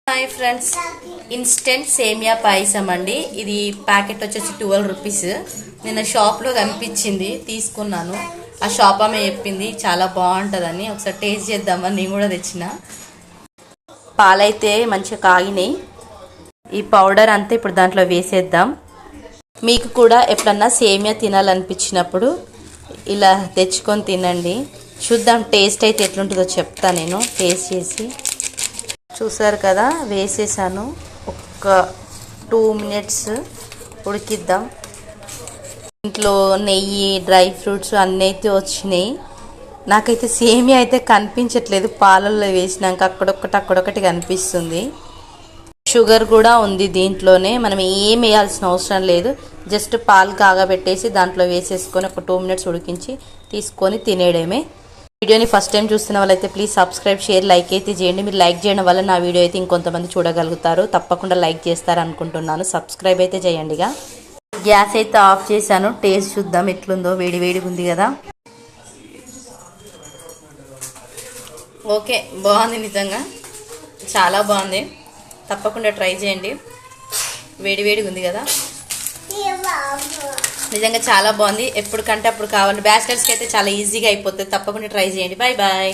Hi friends, instant సేమియా పాయసం అండి. ఇది ప్యాకెట్ వచ్చేసి 12 రూపీస్. నిన్న షాప్లో కనిపించింది, తీసుకున్నాను. ఆ షాప్ ఆమె చెప్పింది చాలా బాగుంటుందని. ఒకసారి టేస్ట్ చేద్దామని నేను కూడా తెచ్చిన. పాలైతే మంచిగా కాగినాయి. ఈ పౌడర్ అంతా ఇప్పుడు దాంట్లో వేసేద్దాం. మీకు కూడా ఎప్పుడన్నా సేమియా తినాలనిపించినప్పుడు ఇలా తెచ్చుకొని తినండి. చూద్దాం టేస్ట్ అయితే ఎట్లుంటుందో చెప్తా నేను టేస్ట్ చేసి. చూసారు కదా, వేసేసాను. ఒక 2 మినిట్స్ ఉడికిద్దాం. ఇంట్లో నెయ్యి, డ్రై ఫ్రూట్స్ అన్నీ అయితే వచ్చినాయి. నాకైతే సేమియా అయితే కనిపించట్లేదు, పాలల్లో వేసినాక అక్కడొకటి కనిపిస్తుంది. షుగర్ కూడా ఉంది దీంట్లోనే. మనం ఏం వేయాల్సిన అవసరం లేదు. జస్ట్ పాలు కాగబెట్టేసి దాంట్లో వేసేసుకొని ఒక 2 మినిట్స్ ఉడికించి తీసుకొని తినేయడమే. వీడియోని ఫస్ట్ టైం చూస్తున్న వాళ్ళైతే ప్లీజ్ సబ్స్క్రైబ్, షేర్, లైక్ అయితే చేయండి. మీరు లైక్ చేయడం వల్ల నా వీడియో అయితే ఇంకొంతమంది చూడగలుగుతారు. తప్పకుండా లైక్ చేస్తారు అనుకుంటున్నాను. సబ్స్క్రైబ్ అయితే చేయండిగా. గ్యాస్ అయితే ఆఫ్ చేశాను. టేస్ట్ చూద్దాం ఎట్లుందో. వేడిగా ఉంది కదా. ఓకే, బాగుంది, నిజంగా చాలా బాగుంది. తప్పకుండా ట్రై చేయండి. వేడిగా ఉంది కదా, నిజంగా చాలా బాగుంది. ఎప్పటికంటే అప్పుడు కావాలి. బ్యాచిలర్స్కి అయితే చాలా ఈజీగా అయిపోతుంది. తప్పకుండా ట్రై చేయండి. Bye bye.